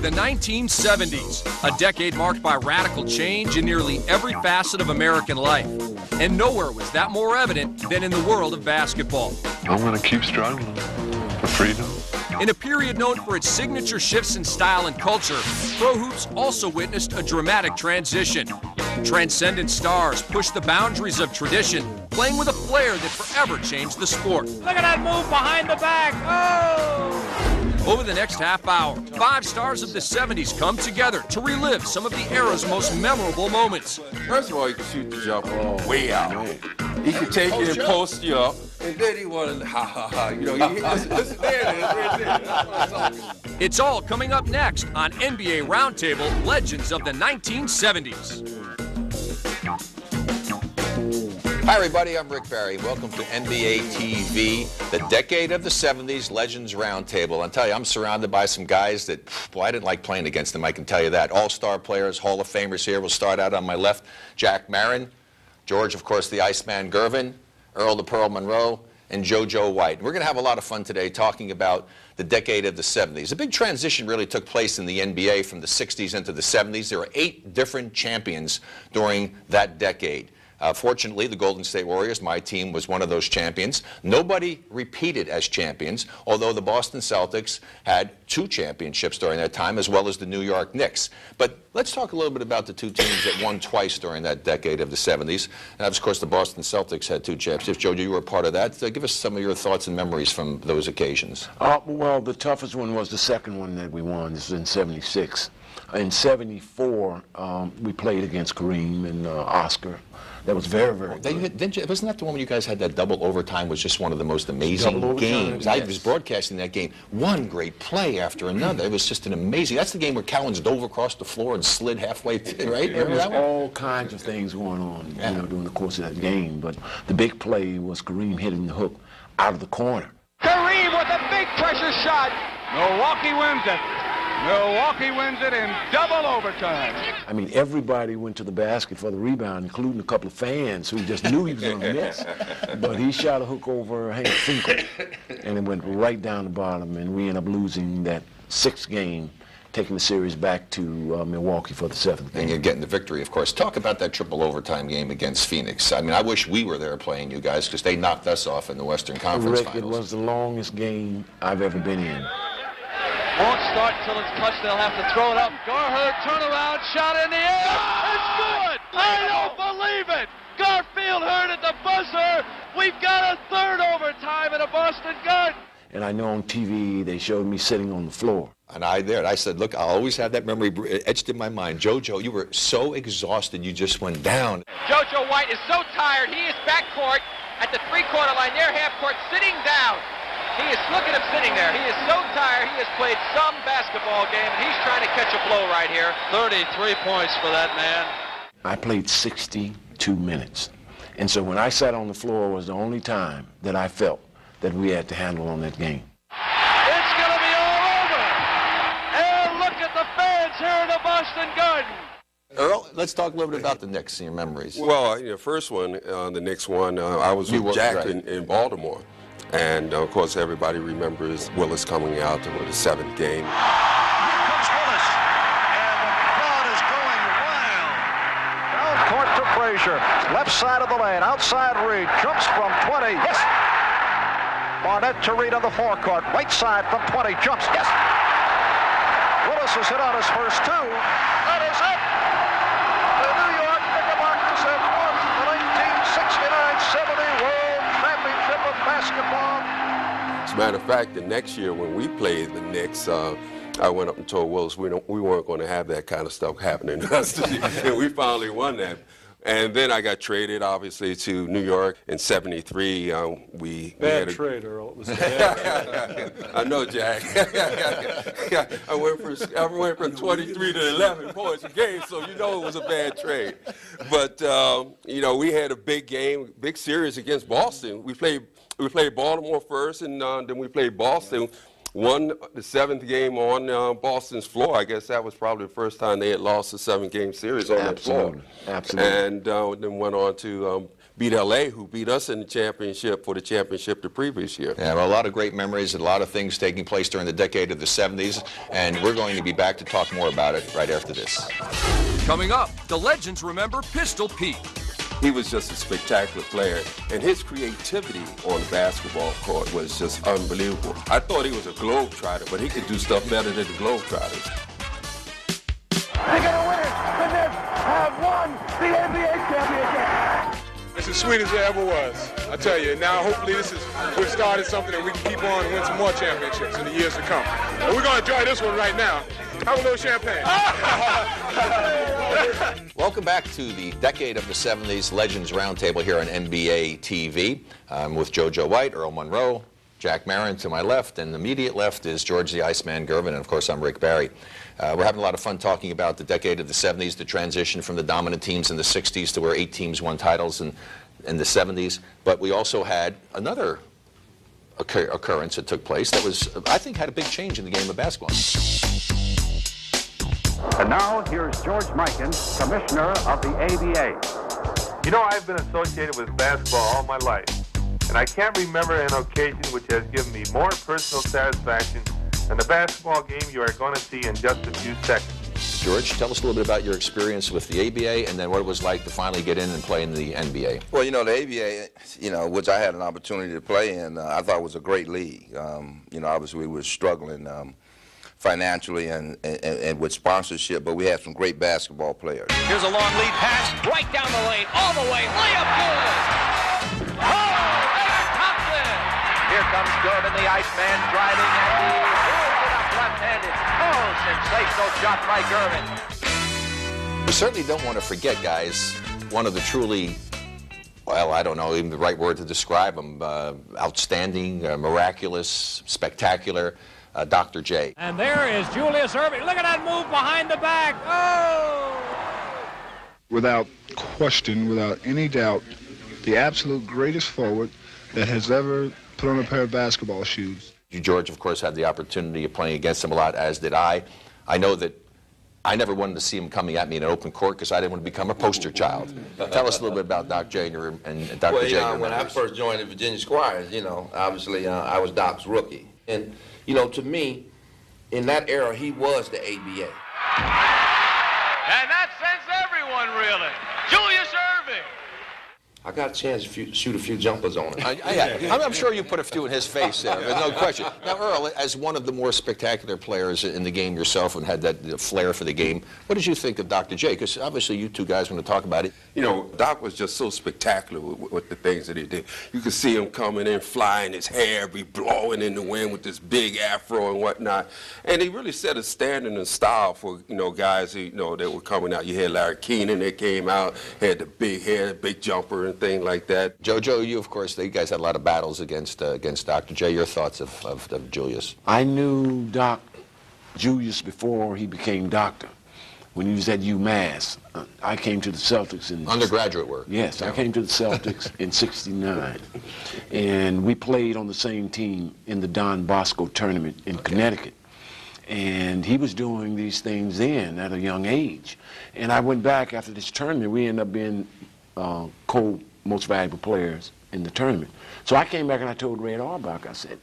The 1970s, a decade marked by radical change in nearly every facet of American life. And nowhere was that more evident than in the world of basketball. I'm going to keep struggling for freedom. In a period known for its signature shifts in style and culture, pro hoops also witnessed a dramatic transition. Transcendent stars pushed the boundaries of tradition, playing with a flair that forever changed the sport. Look at that move behind the back. Oh! Over the next half hour, 5 stars of the 70s come together to relive some of the era's most memorable moments. First of all, he could shoot the jumper way out. He could take it and post you up. And then he wanted, ha, ha, ha. You know, listen, there it is, right there. That's what I'm talking about. It's all coming up next on NBA Roundtable Legends of the 1970s. Hi, everybody. I'm Rick Barry. Welcome to NBA TV, the decade of the 70s Legends Roundtable. I'll tell you, I'm surrounded by some guys that, boy, I didn't like playing against them, I can tell you that. All-star players, Hall of Famers here. We'll start out on my left, Jack Marin, George, of course, the Iceman Gervin, Earl the Pearl Monroe, and JoJo White. And we're going to have a lot of fun today talking about the decade of the 70s. A big transition really took place in the NBA from the 60s into the 70s. There were 8 different champions during that decade. Fortunately, the Golden State Warriors, my team, was one of those champions. Nobody repeated as champions, although the Boston Celtics had 2 championships during that time, as well as the New York Knicks. But let's talk a little bit about the 2 teams that won twice during that decade of the 70s. And of course, the Boston Celtics had 2 championships. Jojo, you were a part of that. Give us some of your thoughts and memories from those occasions. Well, the toughest one was the second one that we won. This was in '76. In '74, we played against Kareem and Oscar. That was very, very good. Wasn't that the one when you guys had that double overtime? Was just one of the most amazing games. Yes. I was broadcasting that game. One great play after another. It was just an amazing. That's the game where Cowens dove across the floor and slid halfway through, right? There was all kinds of things going on, you know, during the course of that game. But the big play was Kareem hitting the hook out of the corner. Kareem with a big pressure shot. Milwaukee wins it. Milwaukee wins it in double overtime. I mean, everybody went to the basket for the rebound, including a couple of fans who just knew he was going to miss. But he shot a hook over Hank Finkel, and it went right down the bottom, and we ended up losing that 6th game, taking the series back to Milwaukee for the 7th game. And you're getting the victory, of course. Talk about that triple overtime game against Phoenix. I mean, I wish we were there playing you guys, because they knocked us off in the Western Conference Rick, Finals. It was the longest game I've ever been in. Won't start until it's touched. They'll have to throw it up. Garherd, turnaround, shot in the air. It's good. I don't believe it. Garfield Hurd at the buzzer. We've got a 3rd overtime in a Boston Garden. And I know on TV they showed me sitting on the floor. And I said, look, I'll always have that memory etched in my mind. JoJo, you were so exhausted, you just went down. JoJo White is so tired. He is backcourt at the 3-quarter line, near half court, sitting down. Look at him sitting there. He is so tired. He has played some basketball game, and he's trying to catch a blow right here. 33 points for that man. I played 62 minutes. And so when I sat on the floor was the only time that I felt that we had to handle on that game. It's going to be all over. And look at the fans here in the Boston Garden. Earl, let's talk a little bit about the Knicks and your memories. Well, the first one, the Knicks one, I was with Jack in Baltimore. And, of course, everybody remembers Willis coming out to the 7th game. Here comes Willis, and the crowd is going wild. Down court to Frazier, left side of the lane, outside Reed, jumps from 20, yes! Barnett to Reed on the forecourt, right side from 20, jumps, yes! Willis has hit on his first 2. That is it! The New York Knickerbockers have won the 1969-70 World Championship of Basketball. As a matter of fact, the next year when we played the Knicks, I went up and told Willis we weren't going to have that kind of stuff happening to us. And we finally won that. And then I got traded, obviously, to New York in '73. We had a trade, Earl. It was a bad I know, Jack. I went from 23 to 11 points a game, so you know it was a bad trade. But we had a big game, big series against Boston. We played Baltimore first, and then we played Boston. Won the 7th game on Boston's floor. I guess that was probably the first time they had lost a 7-game series on that floor. Absolutely. And then went on to beat LA, who beat us in the championship for the championship the previous year. Yeah, well, a lot of great memories and a lot of things taking place during the decade of the 70s, and we're going to be back to talk more about it right after this. Coming up, the legends remember Pistol Pete. He was just a spectacular player, and his creativity on the basketball court was just unbelievable. I thought he was a globetrotter, but he could do stuff better than the globetrotters. They're going to win it. The Knicks have won the NBA championship. It's as sweet as it ever was. I tell you, now hopefully we've started something that we can keep on and win some more championships in the years to come. And we're going to enjoy this one right now. Have a little champagne. Welcome back to the Decade of the 70s Legends Roundtable here on NBA TV. I'm with JoJo White, Earl Monroe, Jack Marin to my left, and the immediate left is George the Iceman Gervin, and of course I'm Rick Barry. We're having a lot of fun talking about the decade of the 70s, the transition from the dominant teams in the 60s to where 8 teams won titles in the 70s. But we also had another occurrence that took place that was, I think, had a big change in the game of basketball. And now here's George Mikan, commissioner of the ABA. You know, I've been associated with basketball all my life, and I can't remember an occasion which has given me more personal satisfaction than the basketball game you are going to see in just a few seconds. George, tell us a little bit about your experience with the ABA and then what it was like to finally get in and play in the NBA. Well, you know, the ABA, you know, which I had an opportunity to play in, I thought was a great league. You know, obviously we were struggling financially and with sponsorship, but we had some great basketball players. Here's a long lead pass, right down the lane, all the way, layup good! Oh, David Thompson! Here comes Gervin, the Iceman, driving, and he pulls it up left-handed. Oh, sensational shot by Gervin. We certainly don't want to forget, guys, one of the truly, well, I don't know even the right word to describe him, outstanding, miraculous, spectacular, Dr. J. And there is Julius Erving. Look at that move behind the back. Oh! Without question, without any doubt, the absolute greatest forward that has ever put on a pair of basketball shoes. George, of course, had the opportunity of playing against him a lot, as did I. I know that I never wanted to see him coming at me in an open court because I didn't want to become a poster child. Tell us a little bit about Dr. J and Dr. J. Well, when I first joined the Virginia Squires, you know, obviously I was Doc's rookie. And, you know, to me, in that era, he was the ABA. And that sends everyone reeling. Julius Erving. I got a chance to shoot a few jumpers on him. I'm sure you put a few in his face there, there's no question. Now, Earl, as one of the more spectacular players in the game yourself and had that flair for the game, what did you think of Dr. J? Because obviously you two guys want to talk about it. You know, Doc was just so spectacular with the things that he did. You could see him coming in, flying, his hair be blowing in the wind with this big afro and whatnot. And he really set a standard and style for, you know, guys who, you know, that were coming out. You had Larry Keenan that came out, had the big hair, big jumper and thing like that. JoJo, you, of course, you guys had a lot of battles against Dr. J. Your thoughts of Julius? I knew Doc Julius before he became doctor. When he was at UMass, I came to the Celtics in... Undergraduate work. Yes, I came to the Celtics in '69. And we played on the same team in the Don Bosco tournament in Connecticut. And he was doing these things then at a young age. And I went back after this tournament. We ended up being most valuable players in the tournament. So I came back and I told Red Auerbach, I said,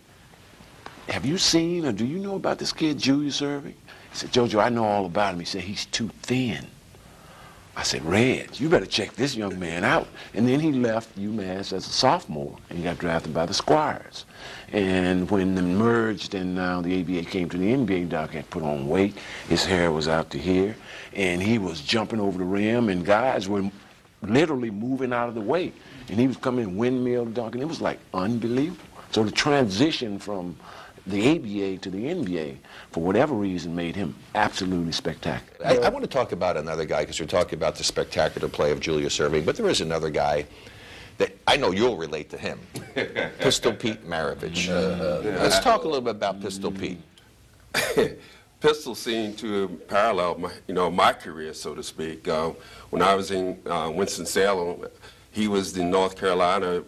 have you seen or do you know about this kid, Julius Erving? He said, JoJo, I know all about him. He said, he's too thin. I said, Red, you better check this young man out. And then he left UMass as a sophomore and he got drafted by the Squires. And when they merged and now the ABA came to the NBA, Doc had put on weight. His hair was out to here. And he was jumping over the rim and guys were literally moving out of the way. And he was coming windmill dunking. It was like unbelievable. So the transition from the ABA to the NBA, for whatever reason, made him absolutely spectacular. I want to talk about another guy because we're talking about the spectacular play of Julius Erving, but there is another guy that I know you'll relate to him, Pistol Pete Maravich. Let's talk a little bit about Pistol Pete. Pistol seemed to parallel my career, so to speak. When I was in Winston-Salem, he was in North Carolina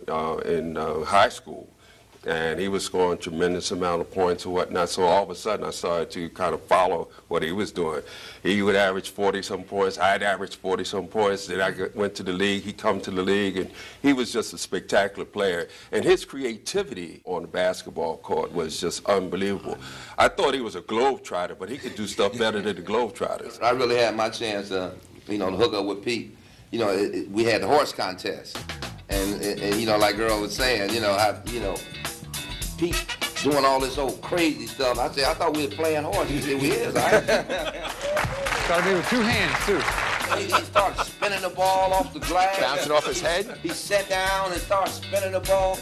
in high school. and he was scoring tremendous amount of points and whatnot. So all of a sudden, I started to kind of follow what he was doing. He would average 40-some points. I'd average 40-some points. Then I went to the league. He come to the league, and he was just a spectacular player. And his creativity on the basketball court was just unbelievable. I thought he was a globetrotter, but he could do stuff better than the globetrotters. I really had my chance to, you know, to hook up with Pete. You know, we had the horse contest, and you know, like Earl was saying, you know, Pete doing all this old crazy stuff. I said, I thought we were playing horse. He said, we is, all right? Got to be with two hands, too. He started spinning the ball off the glass. Bouncing off his head? He sat down and started spinning the ball.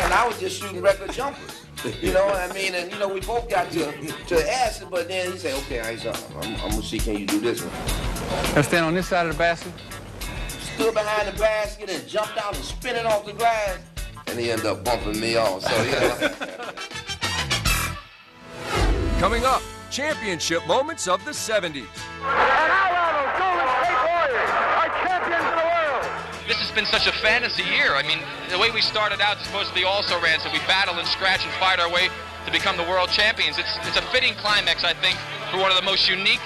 And I was just shooting regular jumpers. You know what I mean? And, you know, we both got to acid, but then he said, okay, I'm going to see, can you do this one? Now stand on this side of the basket. Stood behind the basket and jumped out and spin it off the glass. And he ended up bumping me off. So, yeah. Coming up, championship moments of the 70s. This has been such a fantasy year. I mean, the way we started out is supposed to be also ran, so we battled and scratched and fight our way to become the world champions. It's a fitting climax, I think, for one of the most unique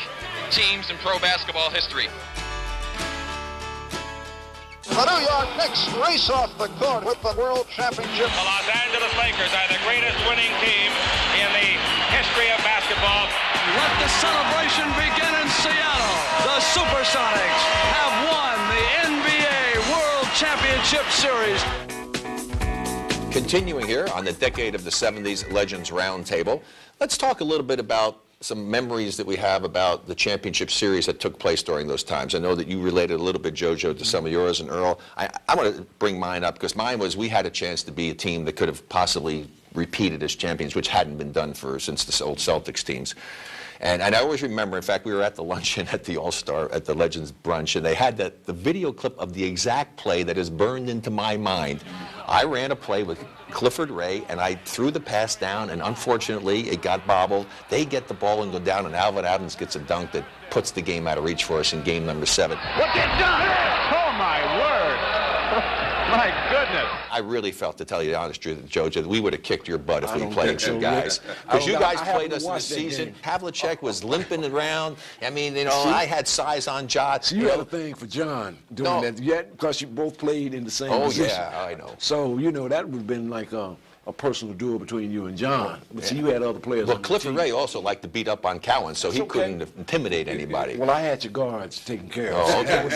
teams in pro basketball history. The New York Knicks race off the court with the world championship. The Los Angeles Lakers are the greatest winning team in the history of basketball. Let the celebration begin in Seattle. The Supersonics have won the NBA World Championship Series. Continuing here on the Decade of the 70s Legends Roundtable, let's talk a little bit about some memories that we have about the championship series that took place during those times. I know that you related a little bit, JoJo, to some of yours, and Earl. I want to bring mine up because mine was we had a chance to be a team that could have possibly repeated as champions, which hadn't been done since the old Celtics teams. And I always remember, in fact, we were at the luncheon at the All-Star, at the Legends brunch, and they had the video clip of the exact play that is burned into my mind. I ran a play with Clifford Ray, and I threw the pass down, and unfortunately, it got bobbled. They get the ball and go down, and Alvin Adams gets a dunk that puts the game out of reach for us in game number 7. Look at done! Oh, my word! My goodness. I really felt, to tell you the honest truth, JoJo, that we would have kicked your butt if we played you guys. Because you guys played us in the season. Havlicek was limping around. I mean, you know, I had size on Jots. You had a thing for John doing that. Yet, because you both played in the same position. Oh, yeah, I know. So, you know, that would have been like a personal duel between you and John. But see, you had other players. Well, Clifford Ray also liked to beat up on Cowan, so he couldn't intimidate anybody. Well, I had your guards taken care of. Oh, okay.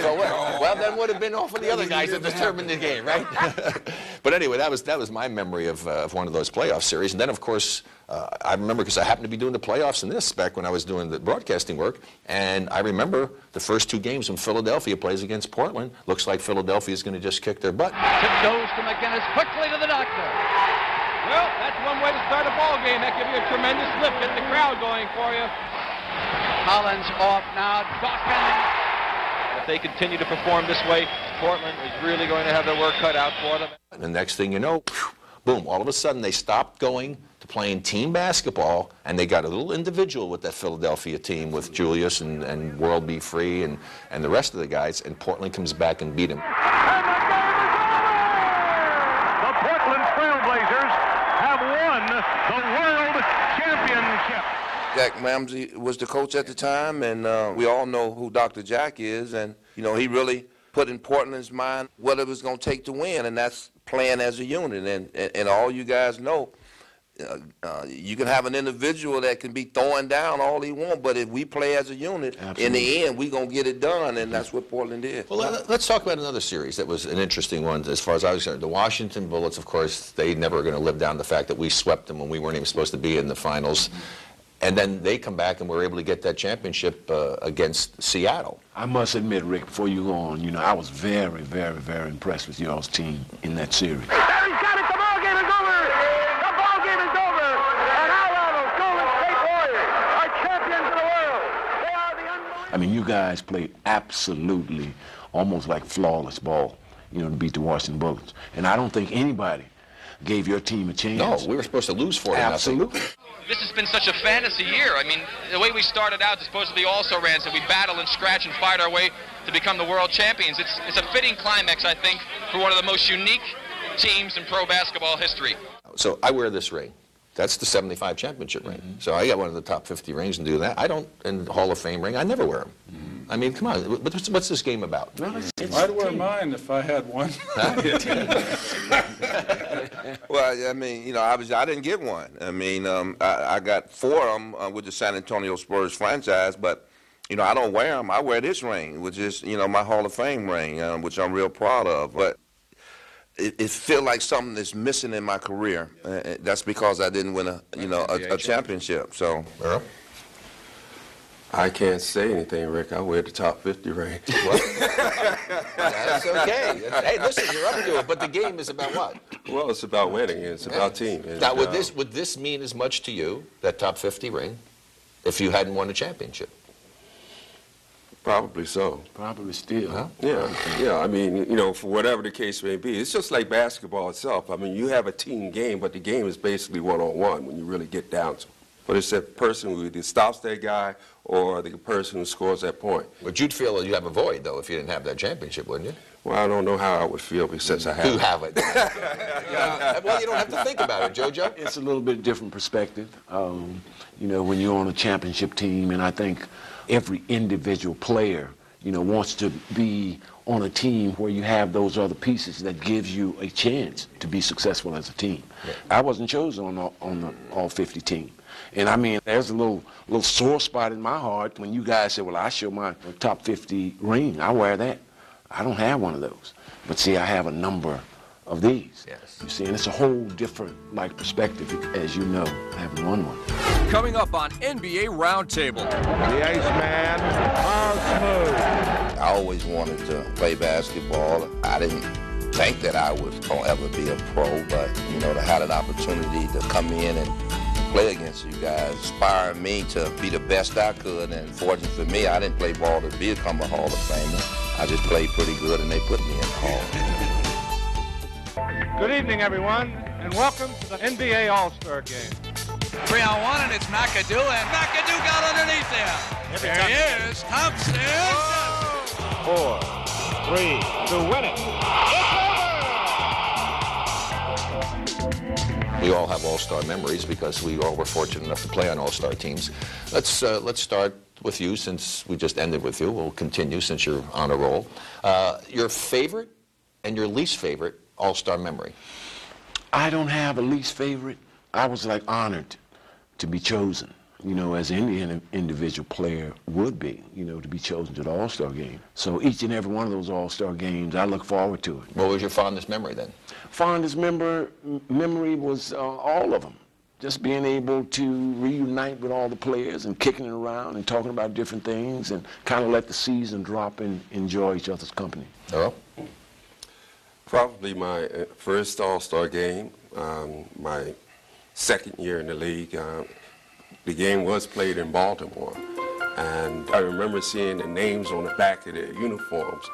So, well, then would have been all for the other guys that determined the game, right? But anyway, that was my memory of one of those playoff series. And then, of course, I remember because I happened to be doing the playoffs in this back when I was doing the broadcasting work, and I remember the first 2 games when Philadelphia plays against Portland. Looks like Philadelphia is going to just kick their butt. Tip goes to McGinnis, quickly to the doctor. Well, that's one way to start a ball game. That could be a tremendous lift, get the crowd going for you. Collins off now, Dawkins. If they continue to perform this way, Portland is really going to have their work cut out for them. And the next thing you know, boom, all of a sudden they stopped going to playing team basketball, and they got a little individual with that Philadelphia team with Julius and World Be Free and the rest of the guys, and Portland comes back and beat him. And the game is over! The Portland Trailblazers have won the World Championship. Jack Ramsey was the coach at the time, and we all know who Dr. Jack is, and, you know, he really put in Portland's mind what it was going to take to win, and that's playing as a unit. And all you guys know, you can have an individual that can be throwing down all he wants, but if we play as a unit, in the end, we're going to get it done, and that's what Portland did. Well, let's talk about another series that was an interesting one as far as I was concerned. The Washington Bullets, of course, they never were going to live down the fact that we swept them when we weren't even supposed to be in the finals. And then they come back and were able to get that championship against Seattle. I must admit, Rick, before you go on, you know, I was very, very, very impressed with y'all's team in that series. There he's got it. The ball game is over. The ball game is over. And our Golden State Warriors are champions of the world. They are the unbelievable. I mean, you guys played absolutely almost like flawless ball, you know, to beat the Washington Bullets. And I don't think anybody gave your team a chance. No, we were supposed to lose 40-0. Absolutely. this has been such a fantasy year. I mean, the way we started out, supposed to be all-star rans, and we battle and scratch and fight our way to become the world champions. It's a fitting climax, I think, for one of the most unique teams in pro basketball history. So I wear this ring. That's the 75 championship ring. So I got one of the top 50 rings and do that. I don't, in the Hall of Fame ring, I never wear them. I mean, come on, what's this game about? I'd wear mine if I had one. Well, I mean, you know, I didn't get one. I mean, I got 4 of them with the San Antonio Spurs franchise, but, you know, I don't wear them. I wear this ring, which is, you know, my Hall of Fame ring, which I'm real proud of. But it feels like something that's missing in my career. That's because I didn't win a championship. So. Earl? I can't say anything, Rick. I wear the top 50 ring. That's okay. Hey, listen, you're up to it, but the game is about what? Well, it's about winning. It's about team. Now, would this mean as much to you, that top 50 ring, if you hadn't won a championship? Probably so. Probably still. Huh? Yeah. I mean, you know, for whatever the case may be, it's just like basketball itself. I mean, you have a team game, but the game is basically one-on-one when you really get down to it. But it's that person who either stops that guy or the person who scores that point. But you'd feel you'd have a void, though, if you didn't have that championship, wouldn't you? Well, I don't know how I would feel since I have it. You have it. Well, you don't have to think about it, JoJo. It's a little bit different perspective. You know, when you're on a championship team, and I think every individual player, you know, wants to be on a team where you have those other pieces that gives you a chance to be successful as a team. Yeah. I wasn't chosen on the All-50 team. And I mean, there's a little sore spot in my heart when you guys say, well, I show my top 50 ring. I wear that. I don't have one of those. But see, I have a number of these. Yes. You see, and it's a whole different, perspective, as you know, having won one. Coming up on NBA Roundtable. The Iceman, Miles Smooth. I always wanted to play basketball. I didn't think that I was going to ever be a pro, but, you know, to have an opportunity to come in and play against you guys inspired me to be the best I could, and fortunately for me, I didn't play ball to become a Hall of Famer. I just played pretty good, and they put me in the Hall. Good evening, everyone, and welcome to the NBA All-Star Game. 3-on-1, and it's McAdoo, and McAdoo got underneath there. There he is, Thompson. 4, 3 to win it. We all have all-star memories because we all were fortunate enough to play on all-star teams. Let's start with you, since we just ended with you. We'll continue since you're on a roll. Your favorite and your least favorite all-star memory? I don't have a least favorite. I was honored to be chosen, you know, as any individual player would be, you know, to be chosen to the All-Star game. So each and every one of those All-Star games, I look forward to it. What was your fondest memory then? Fondest memory was all of them. Just being able to reunite with all the players and kicking it around and talking about different things and kind of let the season drop and enjoy each other's company. Earl? Probably my first All-Star game, my second year in the league. The game was played in Baltimore, and I remember seeing the names on the back of their uniforms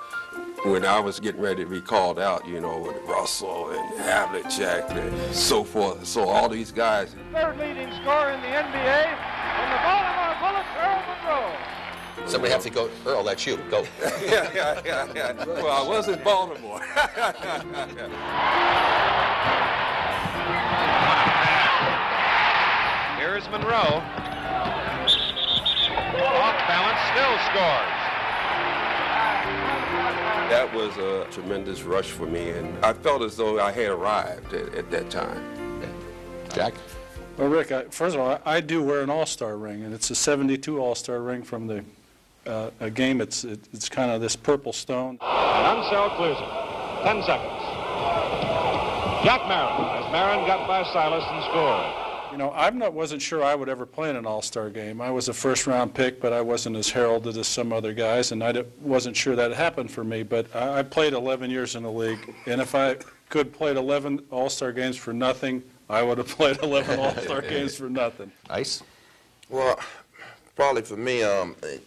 when I was getting ready to be called out, you know, with Russell and Havlicek and so forth. So all these guys. Third leading scorer in the NBA from the Baltimore Bullets, Earl Monroe. Somebody have to go. Earl, that's you. Go. Yeah. Well, I was in Baltimore. Here's Monroe. Off balance, still scores. That was a tremendous rush for me, and I felt as though I had arrived at that time. Jack? Well, Rick, first of all, I do wear an All-Star ring, and it's a 72 All-Star ring from the a game. It's kind of this purple stone. And Unseld clears it. 10 seconds. Jack Marin, as Marin got by Silas and scored. You know, wasn't sure I would ever play in an All-Star game. I was a first-round pick, but I wasn't as heralded as some other guys, and I wasn't sure that happened for me. But I played 11 years in the league, and if I could played 11 All-Star games for nothing, I would have played 11 All-Star games for nothing. Ice? Well, probably for me,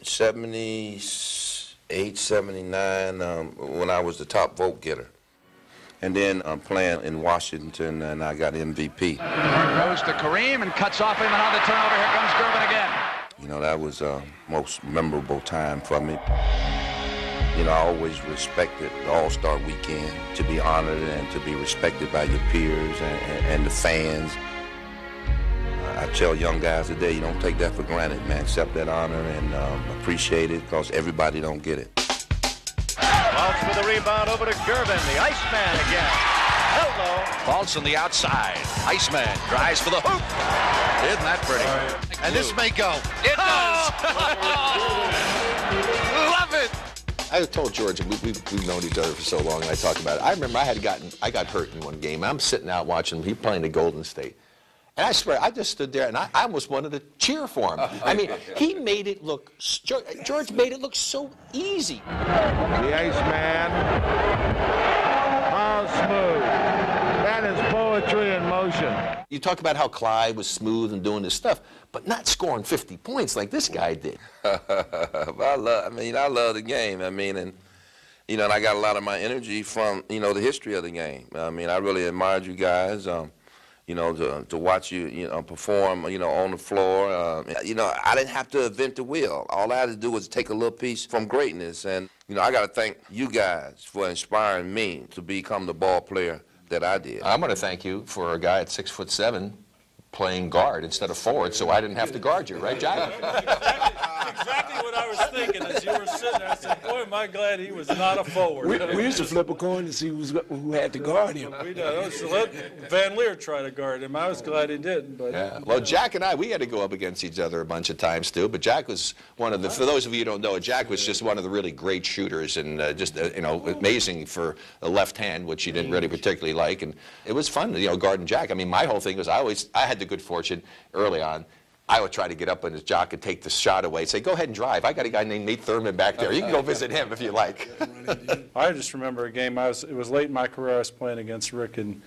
78, 79, when I was the top vote getter. And then I'm playing in Washington, and I got MVP. Goes to Kareem and cuts off him, and on the turnover, here comes Gervin again. You know, that was most memorable time for me. You know, I always respected the All-Star Weekend, to be honored and to be respected by your peers and the fans. I tell young guys today, you don't take that for granted, man. Accept that honor and appreciate it, because everybody don't get it. Waltz for the rebound over to Gervin, the Iceman again. Hello. Waltz on the outside. Iceman drives for the hoop. Isn't that pretty? And this may go. It does. Love it. I told George, we've known each other for so long, and I talked about it. I remember I got hurt in one game. I'm sitting out watching him. He's playing the Golden State. And I swear, I just stood there, and I almost wanted to cheer for him. I mean, he made it look, George made it look so easy. The Iceman, how smooth. That is poetry in motion. You talk about how Clyde was smooth and doing this stuff, but not scoring 50 points like this guy did. I love the game. I mean, and you know, and I got a lot of my energy from, you know, the history of the game. I mean, I really admired you guys. You know, to watch you, perform, on the floor. I didn't have to invent the wheel. All I had to do was take a little piece from greatness. And, I got to thank you guys for inspiring me to become the ball player that I did. I'm going to thank you for a guy at 6'7" playing guard instead of forward, so I didn't have to guard you, right, Jack? Exactly what I was thinking as you were sitting there. I said, boy, am I glad he was not a forward. We used to flip a coin to see who had to guard him. We did. So let Van Leer try to guard him. I was glad he didn't. But, yeah. Well, Jack and I, we had to go up against each other a bunch of times, too. But Jack was one of the, for those of you who don't know, Jack was just one of the really great shooters and just, amazing for a left hand, which he didn't really particularly like. And it was fun, guarding Jack. I mean, my whole thing was I had the good fortune early on. I would try to get up on his jock and take the shot away, say, go ahead and drive. I got a guy named Nate Thurman back there. You can go visit him if you like. I just remember a game, it was late in my career, I was playing against Rick in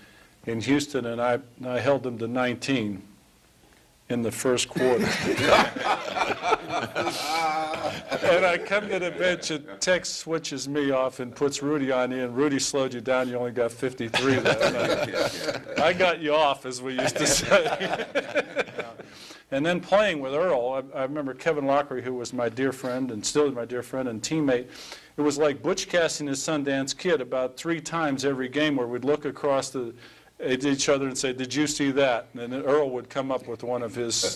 Houston, and I held him to 19 in the first quarter. And I come to the bench, and Tex switches me off and puts Rudy on in. Rudy slowed you down, you only got 53 that night. I got you off, as we used to say. And then playing with Earl, I remember Kevin Lockery, who was my dear friend and still is my dear friend and teammate. It was like Butch Cassidy and his Sundance Kid about 3 times every game where we'd look across at each other and say, did you see that? And then Earl would come up with one of his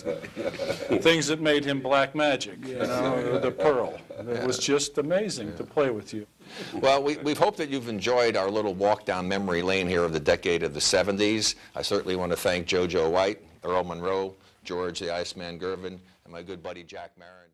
things that made him black magic, the pearl. It was just amazing to play with you. Well, we've hoped that you've enjoyed our little walk down memory lane here of the decade of the 70s. I certainly want to thank JoJo White, Earl Monroe, George the Iceman Gervin, and my good buddy Jack Marin.